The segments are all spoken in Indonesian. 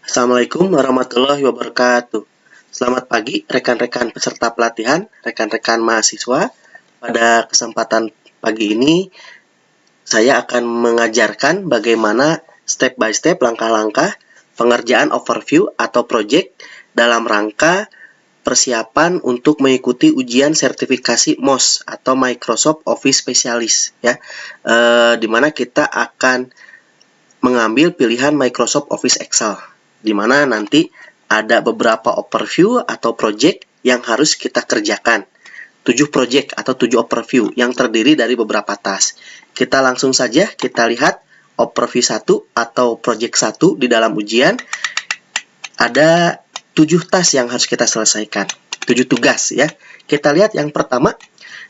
Assalamualaikum warahmatullahi wabarakatuh. Selamat pagi rekan-rekan peserta pelatihan, rekan-rekan mahasiswa. Pada kesempatan pagi ini, saya akan mengajarkan bagaimana step by step langkah-langkah pengerjaan overview atau project dalam rangka persiapan untuk mengikuti ujian sertifikasi MOS atau Microsoft Office Specialist ya. Di mana kita akan mengambil pilihan Microsoft Office Excel, di mana nanti ada beberapa overview atau project yang harus kita kerjakan. 7 project atau 7 overview yang terdiri dari beberapa task. Kita langsung saja kita lihat overview 1 atau project 1 di dalam ujian. Ada 7 task yang harus kita selesaikan. 7 tugas ya. Kita lihat yang pertama,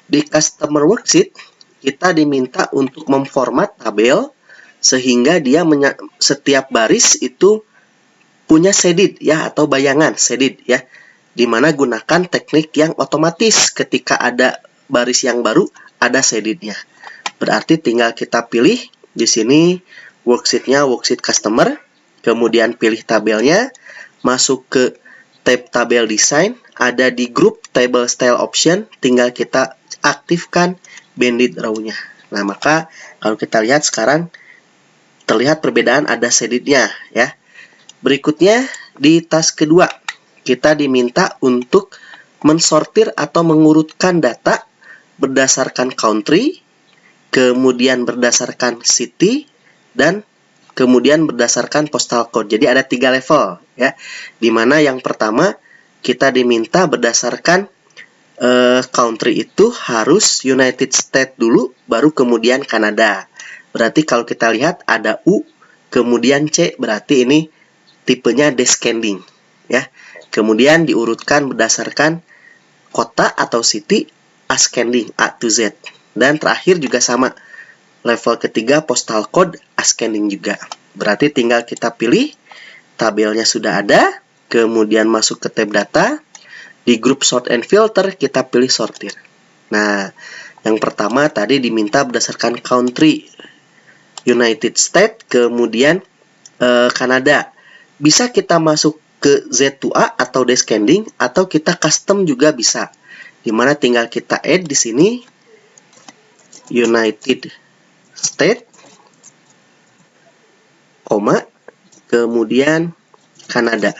di customer worksheet kita diminta untuk memformat tabel sehingga dia setiap baris itu punya shaded ya atau bayangan shaded ya, dimana gunakan teknik yang otomatis. Ketika ada baris yang baru ada shadednya, berarti tinggal kita pilih di sini worksheetnya, worksheet customer, kemudian pilih tabelnya, masuk ke tab tabel design, ada di group table style option, tinggal kita aktifkan banded row-nya. Nah, maka kalau kita lihat sekarang terlihat perbedaan, ada shaded-nya ya. Berikutnya di task kedua, kita diminta untuk mensortir atau mengurutkan data berdasarkan country, kemudian berdasarkan city, dan kemudian berdasarkan postal code. Jadi ada 3 level ya. Dimana yang pertama kita diminta berdasarkan country itu harus United States dulu, baru kemudian Kanada. Berarti kalau kita lihat ada U, kemudian C, berarti ini tipenya descending ya. Kemudian diurutkan berdasarkan kota atau city, ascending A to Z. Dan terakhir juga sama, level ketiga postal code ascending juga. Berarti tinggal kita pilih, tabelnya sudah ada, kemudian masuk ke tab data, di group sort and filter kita pilih sortir. Nah, yang pertama tadi diminta berdasarkan country, United States, kemudian Kanada. Bisa kita masuk ke Z2A atau descending, atau kita custom juga bisa. Dimana tinggal kita add di sini United States, koma, kemudian Kanada.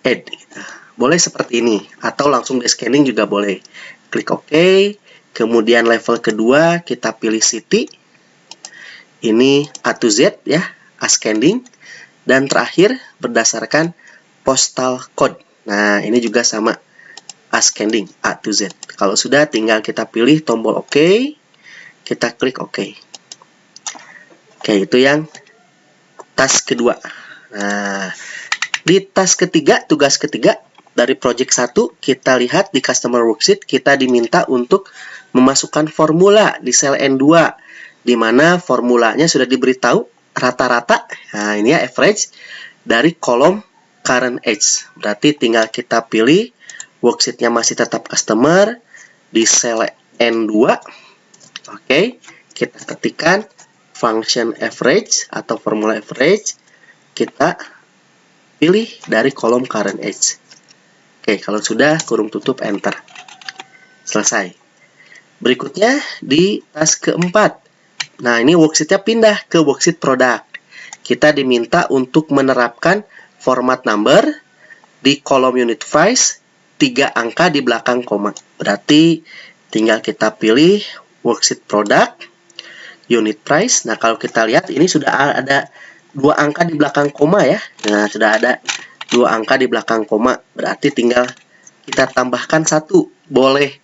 Add. Boleh seperti ini, atau langsung descending juga boleh. Klik OK, kemudian level kedua kita pilih city. Ini A to Z ya, ascending. Dan terakhir berdasarkan postal code. Nah, ini juga sama, ascending A to Z. Kalau sudah, tinggal kita pilih tombol OK, kita klik OK. Oke, itu yang task kedua. Nah, di task ketiga, tugas ketiga dari project 1, kita lihat di customer worksheet kita diminta untuk memasukkan formula di sel N2, di mana formulanya sudah diberitahu rata-rata. Nah, ini ya average dari kolom current age. Berarti tinggal kita pilih worksheetnya masih tetap customer di sel N2. Oke, kita ketikkan function average atau formula average. Kita pilih dari kolom current age. Oke, kalau sudah kurung tutup enter. Selesai. Berikutnya di task keempat. Nah, ini worksheetnya pindah ke worksheet product. Kita diminta untuk menerapkan format number di kolom unit price, 3 angka di belakang koma. Berarti tinggal kita pilih worksheet product, unit price. Nah, kalau kita lihat ini sudah ada 2 angka di belakang koma ya. Nah, sudah ada 2 angka di belakang koma. Berarti tinggal kita tambahkan 1. Boleh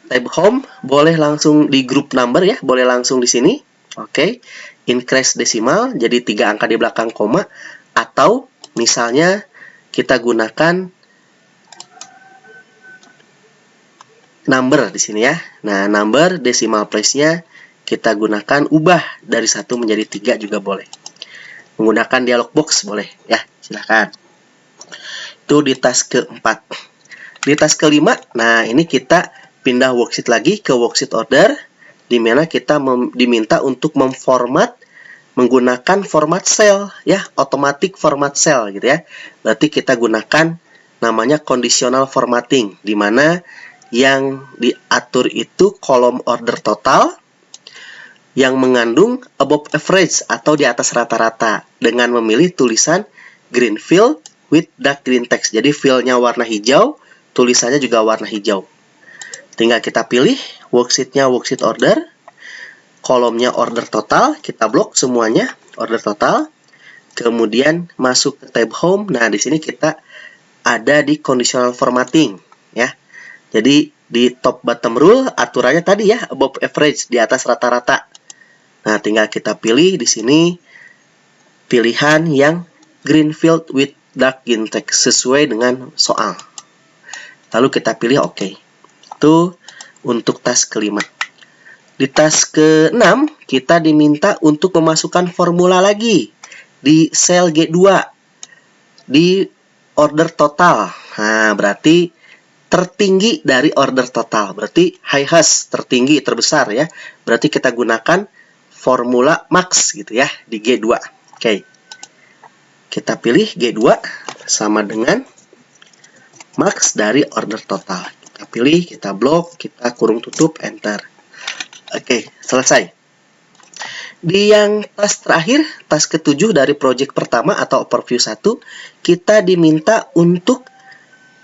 tab home, boleh langsung di group number ya, boleh langsung di sini. Oke, increase desimal, jadi 3 angka di belakang koma, atau misalnya kita gunakan number di sini ya. Nah, number decimal place-nya kita gunakan ubah dari 1 menjadi 3 juga boleh. Menggunakan dialog box boleh ya, silahkan. Itu di task keempat. Di task kelima, nah ini kita pindah worksheet lagi ke worksheet order, di mana kita diminta untuk memformat menggunakan format cell ya, automatic format cell gitu ya. Berarti kita gunakan namanya conditional formatting, di mana yang diatur itu kolom order total yang mengandung above average atau di atas rata-rata dengan memilih tulisan green fill with dark green text. Jadi fill-nya warna hijau, tulisannya juga warna hijau. Tinggal kita pilih worksheet-nya worksheet order, kolomnya order total, kita blok semuanya order total. Kemudian masuk ke tab home. Nah, di sini kita ada di conditional formatting ya. Jadi di top bottom rule aturannya tadi ya, above average, di atas rata-rata. Nah, tinggal kita pilih di sini pilihan yang green field with dark green text sesuai dengan soal. Lalu kita pilih OK. Itu untuk task kelima. Di task ke-6 kita diminta untuk memasukkan formula lagi di sel G2 di order total. Nah, berarti tertinggi dari order total. Berarti highest, tertinggi, terbesar ya. Berarti kita gunakan formula max gitu ya di G2. Oke. Kita pilih G2 sama dengan max dari order total. Kita pilih, kita blok, kita kurung tutup, enter. Oke, selesai. Di yang task terakhir, task ke-7 dari project pertama atau overview 1, kita diminta untuk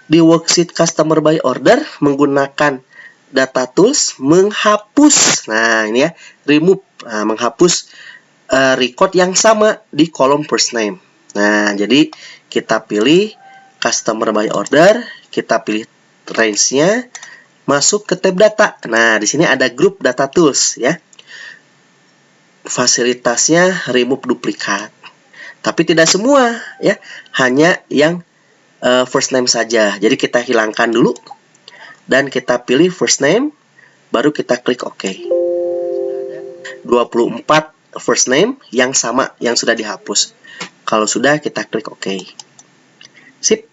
di worksheet customer by order menggunakan data tools menghapus, nah ini ya, remove, menghapus record yang sama di kolom first name. Nah, jadi kita pilih customer by order, kita pilih range-nya, masuk ke tab data. Nah, di sini ada grup data tools ya. Fasilitasnya remove duplikat. Tapi tidak semua ya, hanya yang first name saja. Jadi kita hilangkan dulu dan kita pilih first name, baru kita klik OK. 24 first name yang sama yang sudah dihapus. Kalau sudah, kita klik OK. Sip.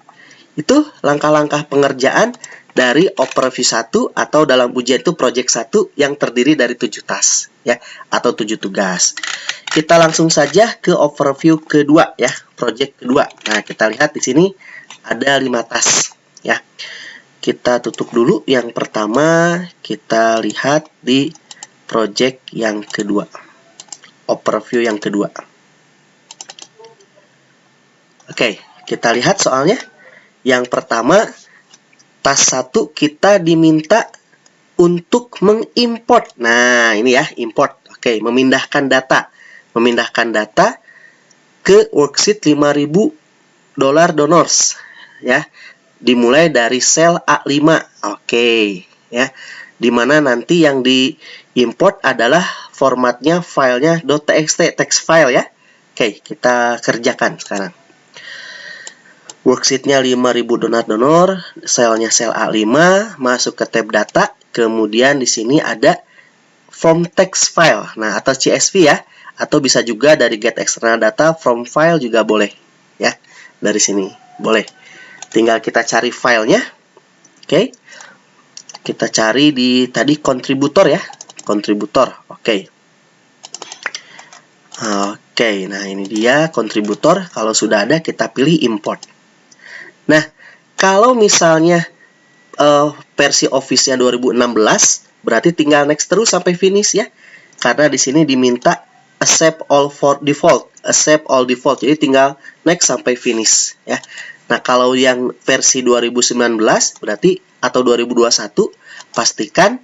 Itu langkah-langkah pengerjaan dari overview 1 atau dalam ujian itu project 1 yang terdiri dari 7 task ya, atau 7 tugas. Kita langsung saja ke overview kedua ya, project kedua. Nah, kita lihat di sini ada 5 task ya. Kita tutup dulu yang pertama, kita lihat di project yang kedua. Overview yang kedua. Oke, kita lihat soalnya. Yang pertama, task 1 kita diminta untuk mengimport. Nah, ini ya, import. Oke, memindahkan data. Memindahkan data ke worksheet 5.000 dolar donors ya. Dimulai dari sel A5. Oke, ya. Dimana nanti yang diimport adalah formatnya filenya .txt, text file ya. Oke, kita kerjakan sekarang. Worksheetnya 5.000 donor, selnya sel A5, masuk ke tab data, kemudian di sini ada from text file, nah atau CSV ya, atau bisa juga dari get external data from file juga boleh ya, dari sini boleh. Tinggal kita cari filenya, oke. Kita cari di tadi kontributor ya, kontributor, oke. Oke, nah ini dia kontributor. Kalau sudah ada, kita pilih import. Nah, kalau misalnya versi Office-nya 2016, berarti tinggal next terus sampai finish ya. Karena di sini diminta accept all for default, accept all default. Jadi tinggal next sampai finish ya. Nah, kalau yang versi 2019 berarti atau 2021, pastikan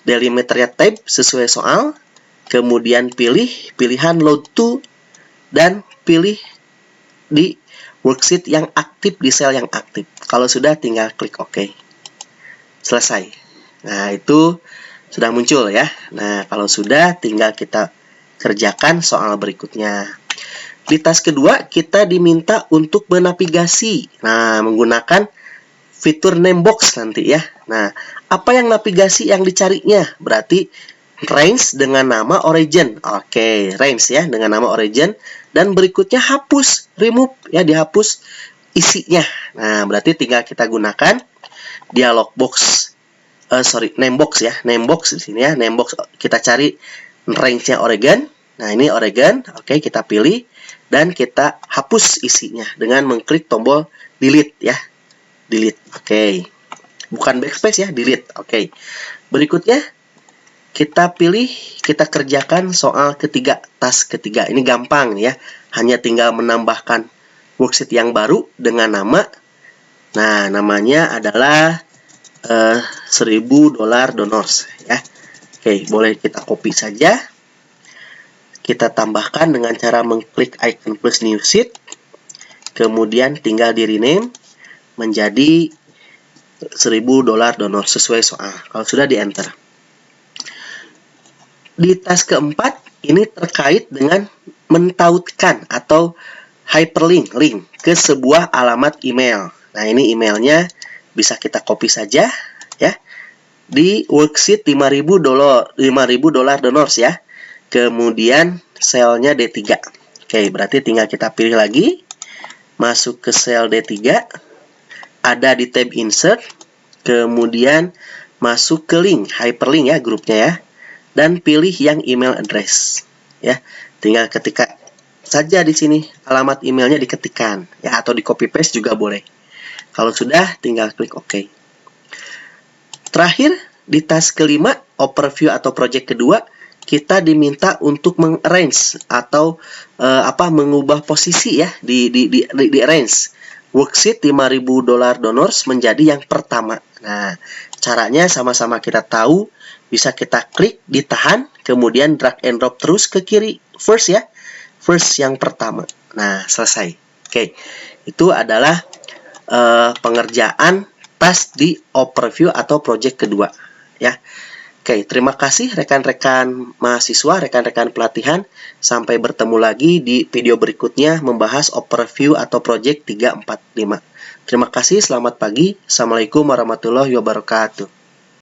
delimiternya tab sesuai soal, kemudian pilih pilihan load to dan pilih di worksheet yang aktif di sel yang aktif. Kalau sudah, tinggal klik OK. Selesai. Nah, itu sudah muncul ya. Nah, kalau sudah, tinggal kita kerjakan soal berikutnya. Di task kedua, kita diminta untuk menavigasi. Nah, menggunakan fitur name box nanti ya. Nah, apa yang navigasi yang dicarinya? Berarti range dengan nama origin. Oke, range ya dengan nama origin. Dan berikutnya hapus, remove ya, dihapus isinya. Nah, berarti tinggal kita gunakan dialog box, name box ya, name box di sini ya, name box. Kita cari range-nya origin, Nah, ini Oregon. Oke, kita pilih dan kita hapus isinya dengan mengklik tombol delete ya. Delete. Oke. Bukan backspace ya, delete. Oke. Berikutnya kita pilih, kita kerjakan soal ketiga, task ketiga. Ini gampang ya. Hanya tinggal menambahkan worksheet yang baru dengan nama. Nah, namanya adalah $1000 donors ya. Oke, boleh kita copy saja. Kita tambahkan dengan cara mengklik icon plus new sheet. Kemudian tinggal di rename menjadi $1000 donors sesuai soal. Kalau sudah di enter. Di task keempat ini terkait dengan mentautkan atau hyperlink ke sebuah alamat email. Nah, ini emailnya bisa kita copy saja ya. Di worksheet $5000 donors ya. Kemudian selnya D3. Oke, berarti tinggal kita pilih lagi. Masuk ke sel D3. Ada di tab insert. Kemudian masuk ke link, hyperlink ya grupnya ya. Dan pilih yang email address ya. Tinggal ketika saja di sini alamat emailnya diketikkan ya, atau di copy paste juga boleh. Kalau sudah tinggal klik OK. Terakhir di task kelima, overview atau project kedua, kita diminta untuk mengarrange atau mengubah posisi ya di arrange worksheet $5000 donors menjadi yang pertama. Nah, caranya sama-sama kita tahu, bisa kita klik, ditahan, kemudian drag and drop terus ke kiri, first ya, first yang pertama. Nah, selesai. Oke, itu adalah pengerjaan task di overview atau project kedua ya. Oke, terima kasih rekan-rekan mahasiswa, rekan-rekan pelatihan. Sampai bertemu lagi di video berikutnya membahas overview atau project 3, 4, 5. Terima kasih, selamat pagi. Assalamualaikum warahmatullahi wabarakatuh.